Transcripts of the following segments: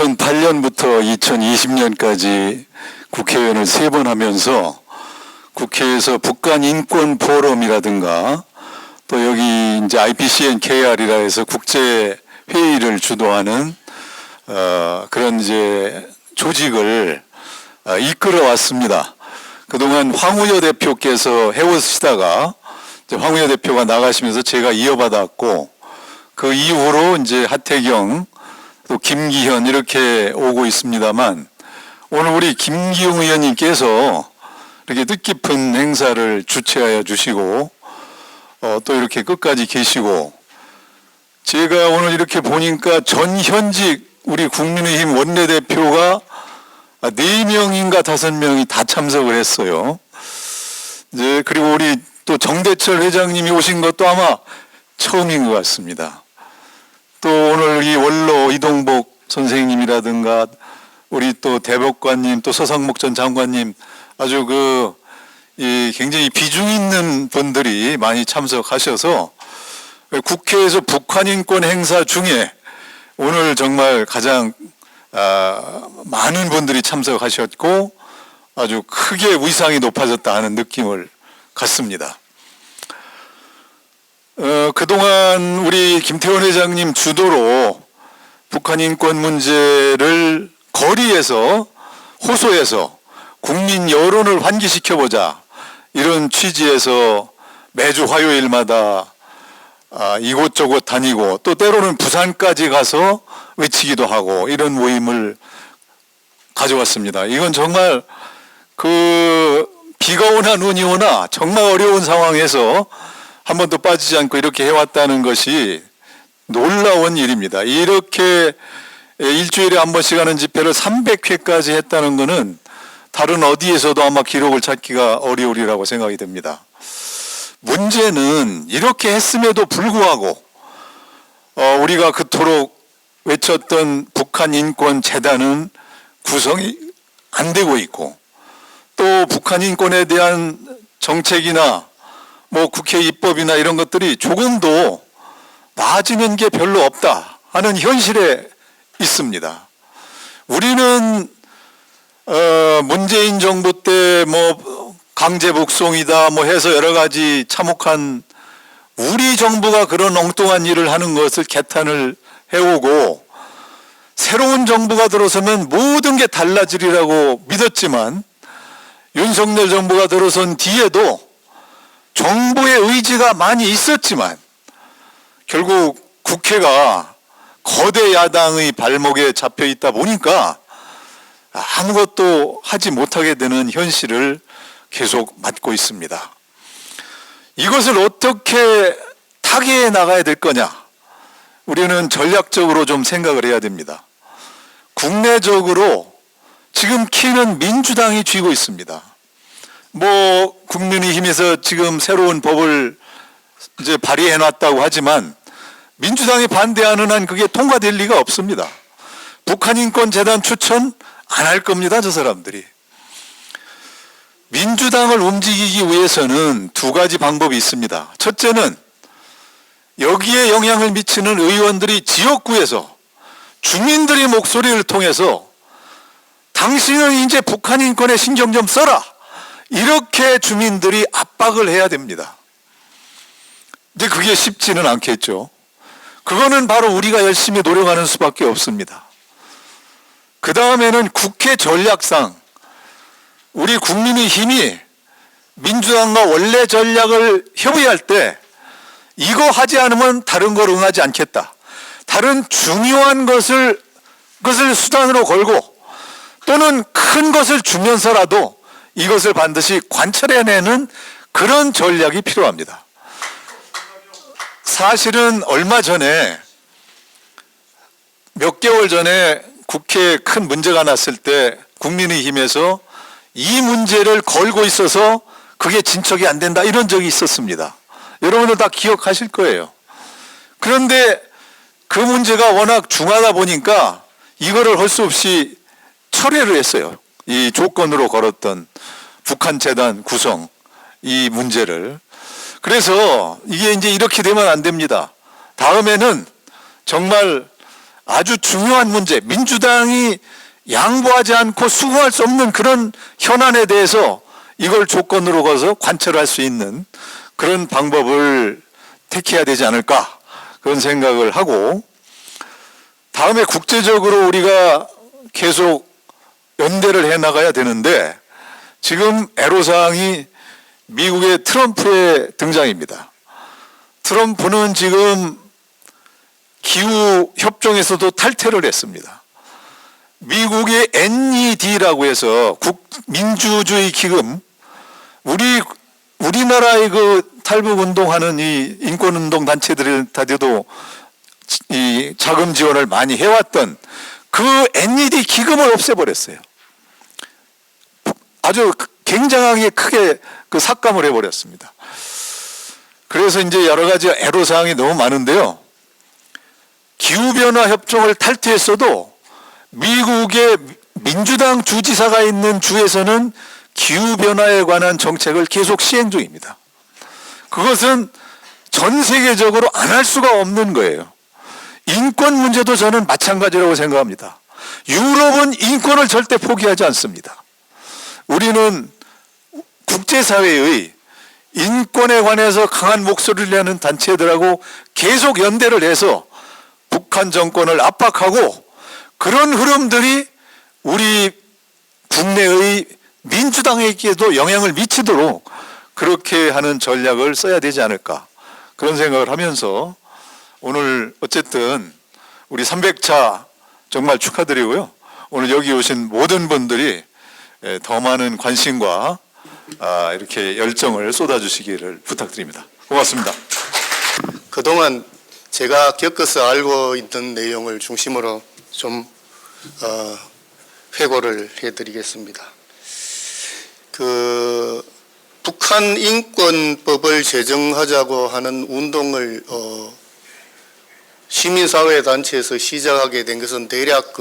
2008년부터 2020년까지 국회의원을 3번 하면서 국회에서 북한 인권 포럼이라든가 또 여기 이제 IPCN-KR이라 해서 국제 회의를 주도하는 그런 이제 조직을 이끌어 왔습니다. 그동안 황우여 대표께서 해오시다가 이제 황우여 대표가 나가시면서 제가 이어받았고, 그 이후로 이제 하태경 또 김기현 이렇게 오고 있습니다만, 오늘 우리 김기웅 의원님께서 이렇게 뜻깊은 행사를 주최하여 주시고 또 이렇게 끝까지 계시고, 제가 오늘 이렇게 보니까 전현직 우리 국민의힘 원내대표가 4명인가 5명이 다 참석을 했어요. 이제 그리고 우리 또 정대철 회장님이 오신 것도 아마 처음인 것 같습니다. 또 오늘 이 원로 이동복 선생님이라든가 우리 또 대법관님 또 서상목 전 장관님 아주 굉장히 비중 있는 분들이 많이 참석하셔서 국회에서 북한 인권 행사 중에 오늘 정말 가장 많은 분들이 참석하셨고 아주 크게 위상이 높아졌다 하는 느낌을 갖습니다. 그동안 우리 김태원 회장님 주도로 북한 인권 문제를 거리에서 호소해서 국민 여론을 환기시켜보자, 이런 취지에서 매주 화요일마다 이곳저곳 다니고 또 때로는 부산까지 가서 외치기도 하고 이런 모임을 가져왔습니다. 이건 정말 비가 오나 눈이 오나 정말 어려운 상황에서 한 번도 빠지지 않고 이렇게 해왔다는 것이 놀라운 일입니다. 이렇게 일주일에 한 번씩 하는 집회를 300회까지 했다는 것은 다른 어디에서도 아마 기록을 찾기가 어려우리라고 생각이 됩니다. 문제는 이렇게 했음에도 불구하고 우리가 그토록 외쳤던 북한 인권 재단은 구성이 안 되고 있고, 또 북한 인권에 대한 정책이나 국회 입법이나 이런 것들이 조금도 나아지는 게 별로 없다 하는 현실에 있습니다. 우리는 문재인 정부 때 강제 북송이다 해서 여러 가지 참혹한 우리 정부가 그런 엉뚱한 일을 하는 것을 개탄을 해오고, 새로운 정부가 들어서면 모든 게 달라지리라고 믿었지만 윤석열 정부가 들어선 뒤에도 정부의 의지가 많이 있었지만 결국 국회가 거대 야당의 발목에 잡혀 있다 보니까 아무것도 하지 못하게 되는 현실을 계속 맞고 있습니다. 이것을 어떻게 타개해 나가야 될 거냐? 우리는 전략적으로 좀 생각을 해야 됩니다. 국내적으로 지금 키는 민주당이 쥐고 있습니다. 국민의힘에서 지금 새로운 법을 이제 발의해 놨다고 하지만 민주당이 반대하는 한 그게 통과될 리가 없습니다. 북한인권재단 추천 안 할 겁니다, 저 사람들이. 민주당을 움직이기 위해서는 2가지 방법이 있습니다. 첫째는 여기에 영향을 미치는 의원들이 지역구에서 주민들의 목소리를 통해서 당신은 이제 북한 인권에 신경 좀 써라, 이렇게 주민들이 압박을 해야 됩니다. 근데 그게 쉽지는 않겠죠. 그거는 바로 우리가 열심히 노력하는 수밖에 없습니다. 그 다음에는 국회 전략상 우리 국민의힘이 민주당과 원래 전략을 협의할 때 이거 하지 않으면 다른 걸 응하지 않겠다, 다른 중요한 것을 수단으로 걸고 또는 큰 것을 주면서라도 이것을 반드시 관철해내는 그런 전략이 필요합니다. 사실은 얼마 전에 몇 개월 전에 국회에 큰 문제가 났을 때 국민의힘에서 이 문제를 걸고 있어서 그게 진척이 안 된다 이런 적이 있었습니다. 여러분들 다 기억하실 거예요. 그런데 그 문제가 워낙 중하다 보니까 이거를 할 수 없이 철회를 했어요. 이 조건으로 걸었던 북한 재단 구성 이 문제를. 그래서 이게 이제 이렇게 되면 안 됩니다. 다음에는 정말 아주 중요한 문제, 민주당이 양보하지 않고 수긍할 수 없는 그런 현안에 대해서 이걸 조건으로 거서 관철할 수 있는 그런 방법을 택해야 되지 않을까, 그런 생각을 하고, 다음에 국제적으로 우리가 계속 연대를 해 나가야 되는데, 지금 애로사항이 미국의 트럼프의 등장입니다. 트럼프는 지금 기후 협정에서도 탈퇴를 했습니다. 미국의 NED라고 해서 민주주의 기금, 우리나라의 그 탈북 운동하는 이 인권 운동 단체들한테도 이 자금 지원을 많이 해왔던 그 NED 기금을 없애버렸어요. 아주 굉장하게 크게 그 삭감을 해버렸습니다. 그래서 이제 여러 가지 애로사항이 너무 많은데요. 기후변화 협정을 탈퇴했어도 미국의 민주당 주지사가 있는 주에서는 기후변화에 관한 정책을 계속 시행 중입니다. 그것은 전 세계적으로 안 할 수가 없는 거예요. 인권 문제도 저는 마찬가지라고 생각합니다. 유럽은 인권을 절대 포기하지 않습니다. 우리는 국제사회의 인권에 관해서 강한 목소리를 내는 단체들하고 계속 연대를 해서 북한 정권을 압박하고, 그런 흐름들이 우리 국내의 민주당에게도 영향을 미치도록 그렇게 하는 전략을 써야 되지 않을까, 그런 생각을 하면서 오늘 어쨌든 우리 300차 정말 축하드리고요. 오늘 여기 오신 모든 분들이 더 많은 관심과 이렇게 열정을 쏟아주시기를 부탁드립니다. 고맙습니다. 그동안 제가 겪어서 알고 있는 내용을 중심으로 좀 회고를 해드리겠습니다. 북한 인권법을 제정하자고 하는 운동을 시민사회 단체에서 시작하게 된 것은 대략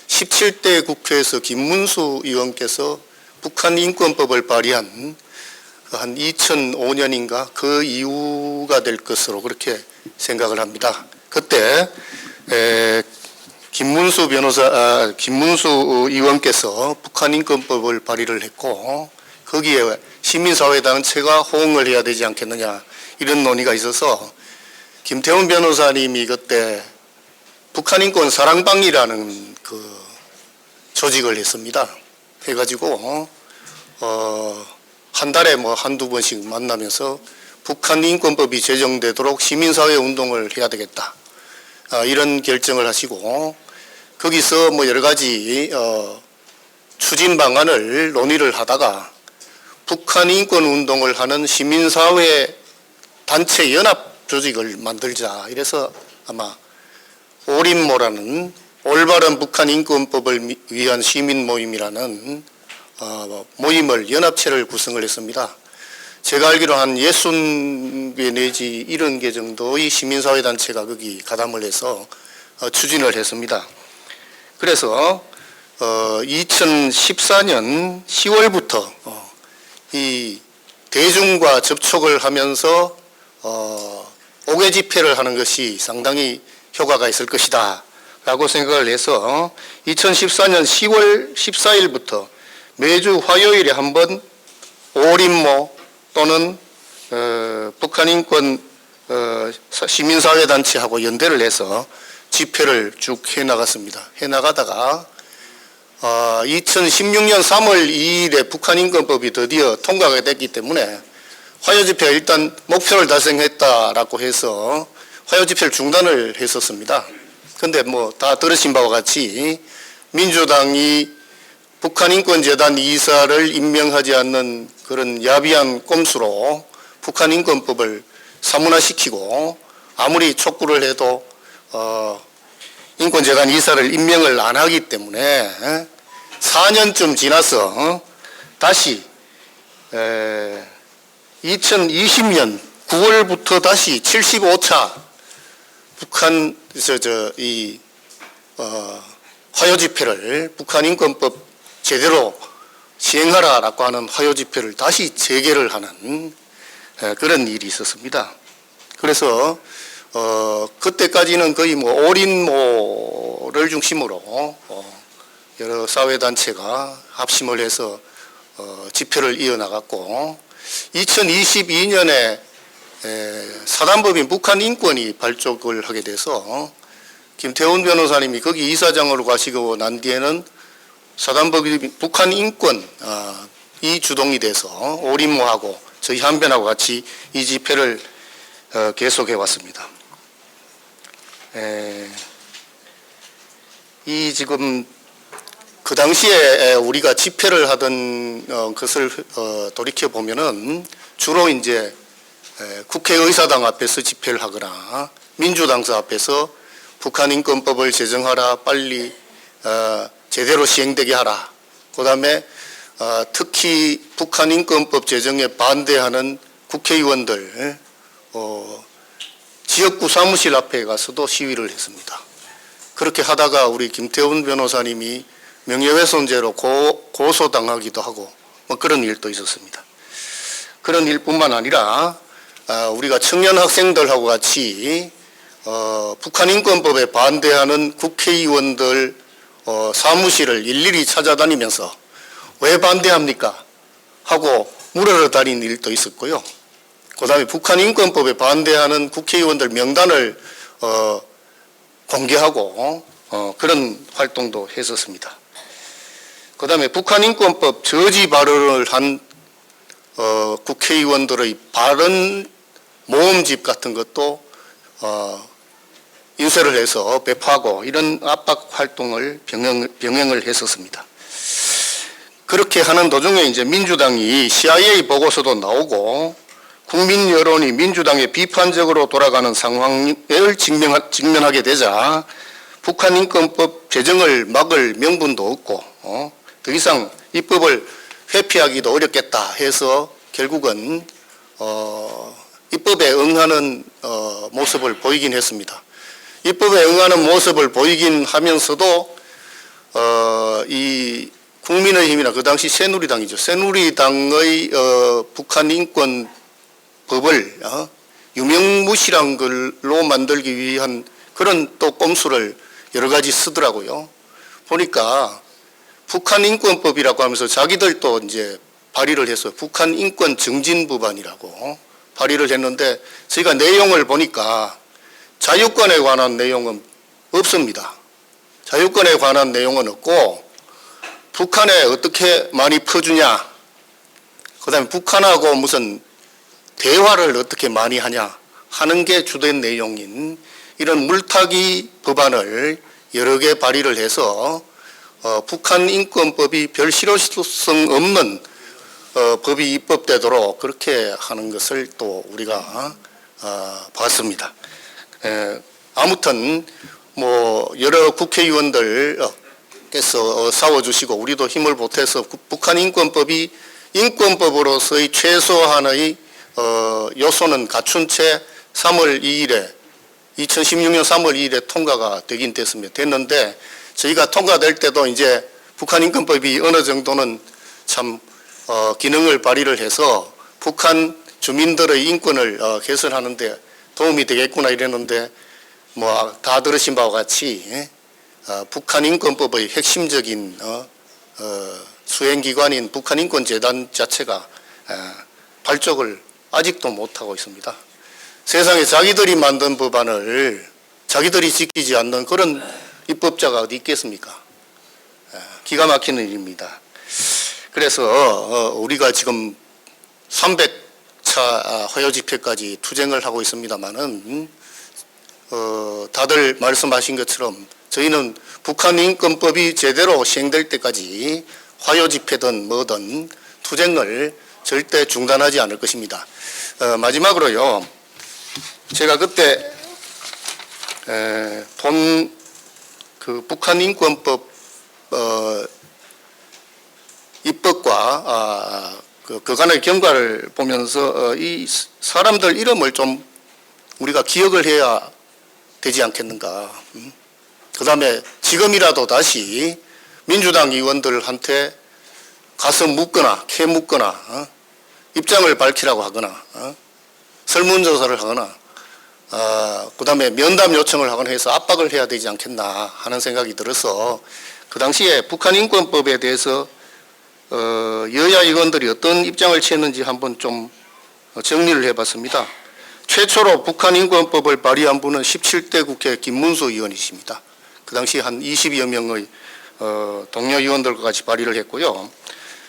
17대 국회에서 김문수 의원께서 북한 인권법을 발의한 한 2005년인가 그 이후가 될 것으로 그렇게 생각을 합니다. 그때 김문수 의원께서 북한 인권법을 발의를 했고, 거기에 시민사회 단체가 호응을 해야 되지 않겠느냐, 이런 논의가 있어서 김태훈 변호사님이 그때 북한 인권 사랑방이라는 그 조직을 했습니다. 해가지고 한 달에 뭐 한두 번씩 만나면서 북한 인권법이 제정되도록 시민사회 운동을 해야 되겠다, 이런 결정을 하시고, 거기서 뭐 여러 가지 추진 방안을 논의를 하다가 북한 인권 운동을 하는 시민사회 단체 연합 조직을 만들자, 이래서 아마 오림모라는 올바른 북한 인권법을 위한 시민 모임이라는 모임을, 연합체를 구성을 했습니다. 제가 알기로 한 60개 내지 70개 정도의 시민사회 단체가 거기 가담을 해서 추진을 했습니다. 그래서 2014년 10월부터 이 대중과 접촉을 하면서 5개 집회를 하는 것이 상당히 효과가 있을 것이다 라고 생각을 해서 2014년 10월 14일부터 매주 화요일에 한 번 오림모 또는 북한 인권 시민사회 단체하고 연대를 해서 집회를 쭉 해나갔습니다. 해나가다가 2016년 3월 2일에 북한 인권법이 드디어 통과가 됐기 때문에 화요 집회가 일단 목표를 달성했다라고 해서 화요 집회를 중단을 했었습니다. 그런데 뭐 다 들으신 바와 같이 민주당이 북한 인권재단 이사를 임명하지 않는 그런 야비한 꼼수로 북한 인권법을 사문화시키고, 아무리 촉구를 해도 인권재단 이사를 임명을 안 하기 때문에 4년쯤 지나서 다시 2020년 9월부터 다시 75차 북한 화요 집회를, 북한 인권법 제대로 시행하라라고 하는 화요 집회를 다시 재개를 하는 그런 일이 있었습니다. 그래서 그때까지는 거의 뭐 올인모를 중심으로 여러 사회단체가 합심을 해서 집회를 이어나갔고 2022년에 사단법인 북한 인권이 발족을 하게 돼서 김태훈 변호사님이 거기 이사장으로 가시고 난 뒤에는 사단법인 북한 인권 이 주동이 돼서 올인모하고 저희 한변하고 같이 이 집회를 계속해 왔습니다. 이 지금 그 당시에 우리가 집회를 하던 것을 돌이켜 보면은 주로 이제 국회의사당 앞에서 집회를 하거나 민주당사 앞에서 북한 인권법을 제정하라, 빨리 제대로 시행되게 하라. 그다음에 특히 북한 인권법 제정에 반대하는 국회의원들 지역구 사무실 앞에 가서도 시위를 했습니다. 그렇게 하다가 우리 김태훈 변호사님이 명예훼손죄로 고소당하기도 하고 뭐 그런 일도 있었습니다. 그런 일뿐만 아니라 우리가 청년 학생들하고 같이 북한 인권법에 반대하는 국회의원들 사무실을 일일이 찾아다니면서 왜 반대합니까? 하고 물으러 다닌 일도 있었고요. 그 다음에 북한 인권법에 반대하는 국회의원들 명단을 공개하고 그런 활동도 했었습니다. 그 다음에 북한 인권법 저지 발언을 한 국회의원들의 발언 모음집 같은 것도 인쇄를 해서 배포하고 이런 압박 활동을 병행을 했었습니다. 그렇게 하는 도중에 이제 민주당이 CIA 보고서도 나오고 국민 여론이 민주당에 비판적으로 돌아가는 상황을 직면하게 되자 북한 인권법 제정을 막을 명분도 없고 더 이상 입법을 회피하기도 어렵겠다 해서 결국은 입법에 응하는 모습을 보이긴 했습니다. 입법에 응하는 모습을 보이긴 하면서도 이 국민의힘이나 그 당시 새누리당이죠. 새누리당의 북한 인권법을 유명무실한 걸로 만들기 위한 그런 또 꼼수를 여러 가지 쓰더라고요. 보니까 북한 인권법이라고 하면서 자기들도 이제 발의를 했어요. 북한 인권 증진법안이라고 발의를 했는데 저희가 내용을 보니까 자유권에 관한 내용은 없습니다. 자유권에 관한 내용은 없고 북한에 어떻게 많이 퍼주냐, 그 다음에 북한하고 무슨 대화를 어떻게 많이 하냐 하는 게 주된 내용인 이런 물타기 법안을 여러 개 발의를 해서 북한 인권법이 별 실효성 없는 법이 입법되도록 그렇게 하는 것을 또 우리가 봤습니다. 아무튼 뭐 여러 국회의원들께서 싸워주시고 우리도 힘을 보태서 북한 인권법이 인권법으로서의 최소한의 요소는 갖춘 채 3월 2일에 2016년 3월 2일에 통과가 되긴 됐는데 저희가 통과될 때도 이제 북한 인권법이 어느 정도는 참 기능을 발휘를 해서 북한 주민들의 인권을 개선하는데 도움이 되겠구나 이랬는데 뭐 다 들으신 바와 같이 북한 인권법의 핵심적인 수행기관인 북한인권재단 자체가 발족을 아직도 못하고 있습니다. 세상에 자기들이 만든 법안을 자기들이 지키지 않는 그런 입법자가 어디 있겠습니까? 기가 막히는 일입니다. 그래서 우리가 지금 300차 화요 집회까지 투쟁을 하고 있습니다만은 다들 말씀하신 것처럼 저희는 북한 인권법이 제대로 시행될 때까지 화요 집회든 뭐든 투쟁을 절대 중단하지 않을 것입니다. 마지막으로요, 제가 그때 그 북한 인권법 입법과 그간의 경과를 보면서 이 사람들 이름을 좀 우리가 기억을 해야 되지 않겠는가. 그 다음에 지금이라도 다시 민주당 의원들한테 가서 묻거나 캐묻거나 입장을 밝히라고 하거나 설문조사를 하거나 그다음에 면담 요청을 하거나 해서 압박을 해야 되지 않겠나 하는 생각이 들어서 그 당시에 북한인권법에 대해서 여야 의원들이 어떤 입장을 취했는지 한번 좀 정리를 해봤습니다. 최초로 북한인권법을 발의한 분은 17대 국회 김문수 의원이십니다. 그 당시 한 20여 명의 동료 의원들과 같이 발의를 했고요.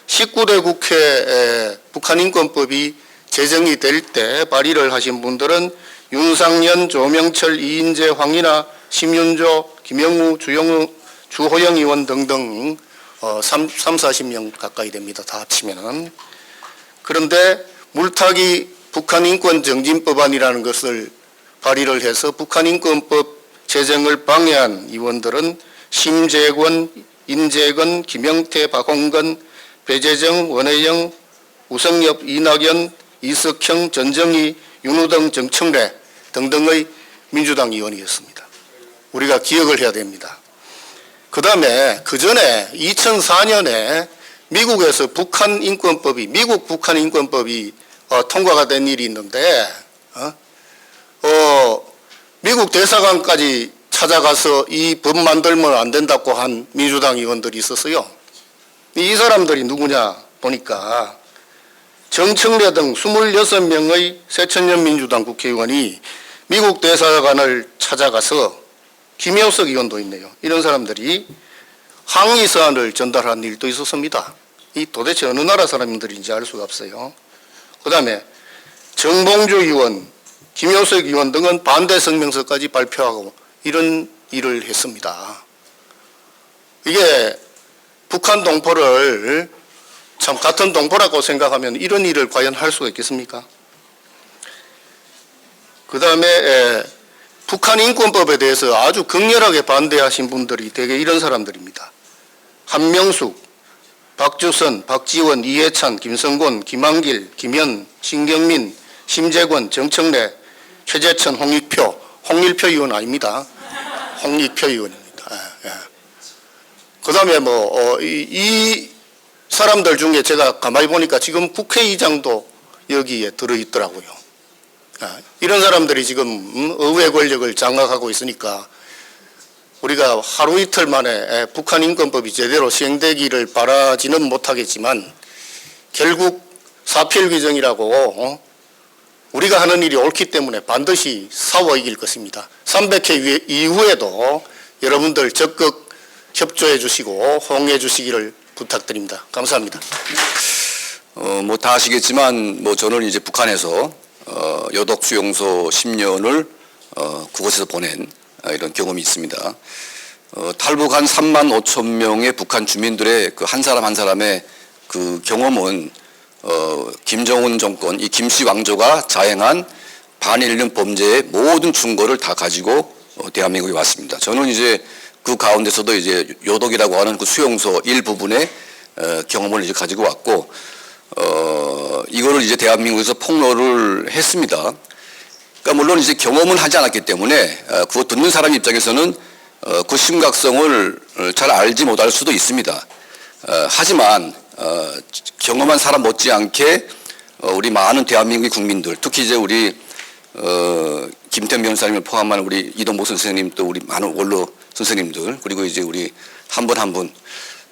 19대 국회 북한인권법이 제정이 될 때 발의를 하신 분들은 윤상현, 조명철, 이인재, 황인하, 심윤조, 김영우, 주호영 의원 등등 40명 가까이 됩니다. 다 합치면은. 그런데 물타기 북한인권정진법안이라는 것을 발의를 해서 북한인권법 제정을 방해한 의원들은 심재권, 인재건, 김영태, 박홍근, 배재정, 원혜영, 우성엽, 이낙연, 이석형, 전정희, 윤우등, 정청래 등등의 민주당 의원이었습니다. 우리가 기억을 해야 됩니다. 그 다음에 그 전에 2004년에 미국에서 미국 북한인권법이 통과가 된 일이 있는데, 미국 대사관까지 찾아가서 이 법 만들면 안 된다고 한 민주당 의원들이 있었어요. 이 사람들이 누구냐 보니까 정청래 등 26명의 새천년 민주당 국회의원이 미국 대사관을 찾아가서 김효석 의원도 있네요. 이런 사람들이 항의 서한을 전달한 일도 있었습니다. 이 도대체 어느 나라 사람들인지 알 수가 없어요. 그 다음에 정봉주 의원, 김효석 의원 등은 반대 성명서까지 발표하고 이런 일을 했습니다. 이게 북한 동포를 참 같은 동포라고 생각하면 이런 일을 과연 할 수가 있겠습니까? 그 다음에 북한인권법에 대해서 아주 극렬하게 반대하신 분들이 대개 이런 사람들입니다. 한명숙, 박주선, 박지원, 이해찬, 김성곤, 김한길, 김현, 신경민, 심재권, 정청래, 최재천, 홍일표 의원 아닙니다. 홍익표 의원입니다. 그 다음에 이 사람들 중에 제가 가만히 보니까 지금 국회의장도 여기에 들어있더라고요. 이런 사람들이 지금 의회 권력을 장악하고 있으니까 우리가 하루 이틀 만에 북한인권법이 제대로 시행되기를 바라지는 못하겠지만 결국 사필귀정이라고 우리가 하는 일이 옳기 때문에 반드시 싸워 이길 것입니다. 300회 이후에도 여러분들 적극 협조해 주시고 호응해 주시기를 부탁드립니다. 감사합니다. 뭐 다 아시겠지만 저는 이제 북한에서 여독 수용소 10년을 그곳에서 보낸 이런 경험이 있습니다. 탈북한 3만 5천 명의 북한 주민들의 그 한 사람 한 사람의 그 경험은 김정은 정권, 이 김씨 왕조가 자행한 반인륜 범죄의 모든 증거를 다 가지고 대한민국에 왔습니다. 저는 이제 그 가운데서도 이제 요독이라고 하는 그 수용소 일부분의 경험을 이제 가지고 왔고, 이거를 이제 대한민국에서 폭로를 했습니다. 그러니까 물론 이제 경험은 하지 않았기 때문에 그거 듣는 사람 입장에서는 그 심각성을 잘 알지 못할 수도 있습니다. 하지만 경험한 사람 못지않게 우리 많은 대한민국의 국민들, 특히 이제 우리 김태형 변호사님을 포함한 우리 이동복 선생님, 또 우리 많은 원로 선생님들, 그리고 이제 우리 한 분 한 분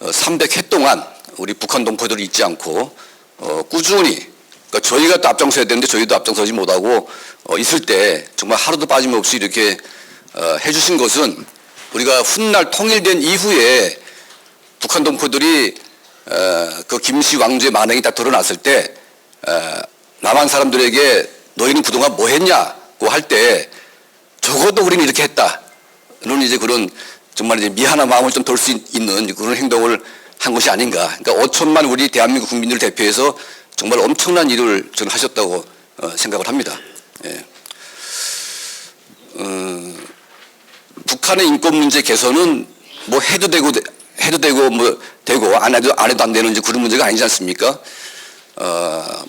300회 동안 우리 북한 동포들을 잊지 않고 꾸준히, 그러니까 저희가 또 앞장서야 되는데 저희도 앞장서지 못하고 있을 때 정말 하루도 빠짐없이 이렇게 해주신 것은 우리가 훗날 통일된 이후에 북한 동포들이 그 김씨 왕조의 만행이 다 드러났을 때 남한 사람들에게 너희는 그동안 뭐 했냐고 할 때 적어도 우리는 이렇게 했다는 이제 그런 정말 이제 미안한 마음을 좀 돌 수 있는 그런 행동을 한 것이 아닌가. 그러니까 5천만 우리 대한민국 국민들을 대표해서 정말 엄청난 일을 저는 하셨다고 생각을 합니다. 예. 북한의 인권 문제 개선은 뭐 해도 되고 뭐 되고 안 해도 안 되는 이제 그런 문제가 아니지 않습니까?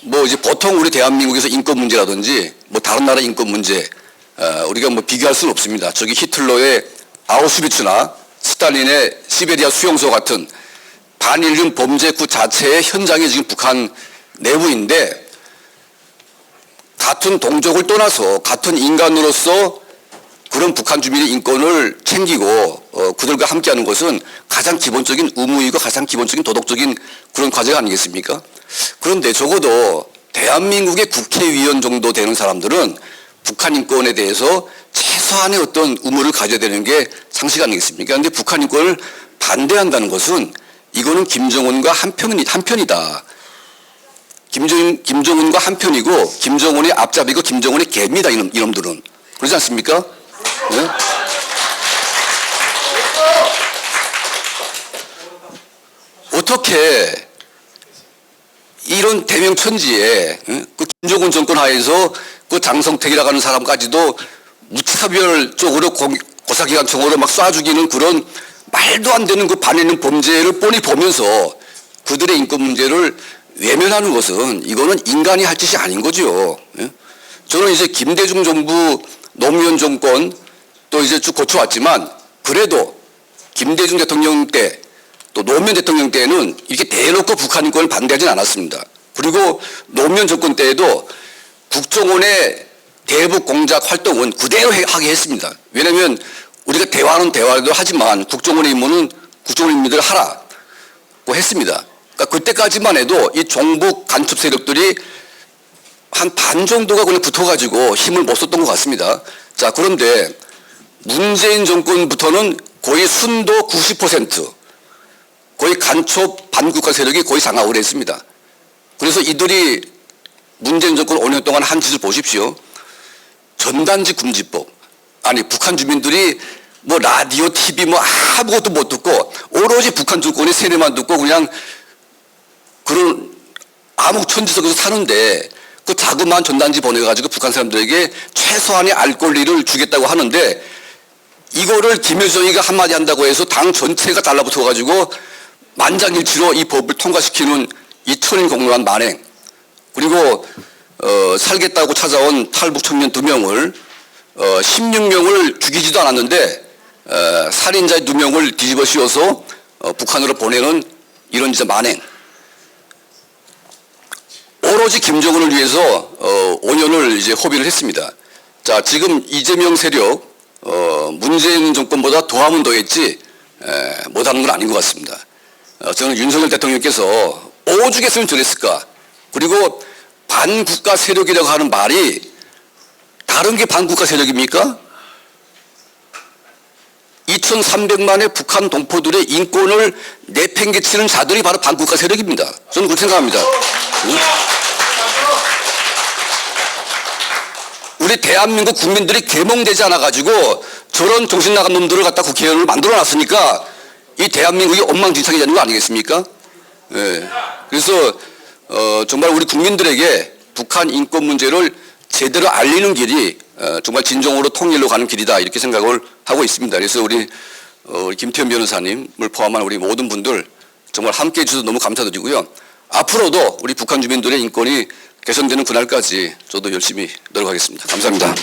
뭐 이제 보통 우리 대한민국에서 인권 문제라든지 뭐 다른 나라 인권 문제 우리가 뭐 비교할 수는 없습니다. 저기 히틀러의 아우슈비츠나 스탈린의 시베리아 수용소 같은 반인륜 범죄 그 자체의 현장이 지금 북한 내부인데 같은 동족을 떠나서 같은 인간으로서 그런 북한 주민의 인권을 챙기고 그들과 함께하는 것은 가장 기본적인 의무이고 가장 기본적인 도덕적인 그런 과제 아니겠습니까? 그런데 적어도 대한민국의 국회의원 정도 되는 사람들은 북한 인권에 대해서 최소한의 어떤 의무를 가져야 되는 게 상식 아니겠습니까? 그런데 북한 인권을 반대한다는 것은 이거는 김정은과 한편이다. 김정은과 한편이고 김정은의 앞잡이고 김정은의 개입니다. 이놈들은. 그렇지 않습니까? 네? 어떻게 이런 대명천지에 그 김정은 정권 하에서 그 장성택이라고 하는 사람까지도 무차별적으로 고사기관총으로 막 쏴 죽이는 그런 말도 안 되는 그 반에 있는 범죄를 뻔히 보면서 그들의 인권 문제를 외면하는 것은 이거는 인간이 할 짓이 아닌 거죠. 저는 이제 김대중 정부 노무현 정권 또 이제 쭉 거쳐왔지만 그래도 김대중 대통령 때 또 노무현 대통령 때는 이렇게 대놓고 북한 인권을 반대하진 않았습니다. 그리고 노무현 정권 때에도 국정원의 대북 공작 활동은 그대로 하게 했습니다. 왜냐하면 우리가 대화는 대화도 하지만 국정원의 임무는 국정원 임무대로 하라고 했습니다. 그러니까 그때까지만 해도 이 종북 간첩 세력들이 한 반 정도가 그냥 붙어가지고 힘을 못 썼던 것 같습니다. 자, 그런데 문재인 정권부터는 거의 순도 90%, 거의 간첩 반국가 세력이 거의 장악을 했습니다. 그래서 이들이 문재인 정권 5년 동안 한 짓을 보십시오. 전단지 금지법. 아니, 북한 주민들이 뭐 라디오, TV 뭐 아무것도 못 듣고 오로지 북한 정권의 세례만 듣고 그냥 그런 암흑천지 속에서 사는데 그 자그마한 전단지 보내가지고 북한 사람들에게 최소한의 알 권리를 주겠다고 하는데 이거를 김여정이가 한마디 한다고 해서 당 전체가 달라붙어가지고 만장일치로 이 법을 통과시키는 이 천인공노한 만행, 그리고 살겠다고 찾아온 탈북 청년 2명을 16명을 죽이지도 않았는데 살인자 2명을 뒤집어 씌워서 북한으로 보내는 이런 진짜 만행. 오로지 김정은을 위해서 5년을 이제 허비를 했습니다. 자, 지금 이재명 세력 문재인 정권보다 더하면 더했지 못하는 건 아닌 것 같습니다. 저는 윤석열 대통령께서 오죽했으면 저랬을까. 그리고 반국가 세력이라고 하는 말이 다른 게 반국가 세력입니까? 2,300만의 북한 동포들의 인권을 내팽개치는 자들이 바로 반국가 세력입니다. 저는 그렇게 생각합니다. 우리 대한민국 국민들이 계몽되지 않아가지고 저런 정신 나간 놈들을 갖다 국회의원을 만들어놨으니까 이 대한민국이 엉망진창이 되는 거 아니겠습니까? 네. 그래서 정말 우리 국민들에게 북한 인권 문제를 제대로 알리는 길이 정말 진정으로 통일로 가는 길이다 이렇게 생각을 하고 있습니다. 그래서 우리 김태현 변호사님을 포함한 우리 모든 분들 정말 함께해 주셔서 너무 감사드리고요. 앞으로도 우리 북한 주민들의 인권이 개선되는 그날까지 저도 열심히 노력하겠습니다. 감사합니다.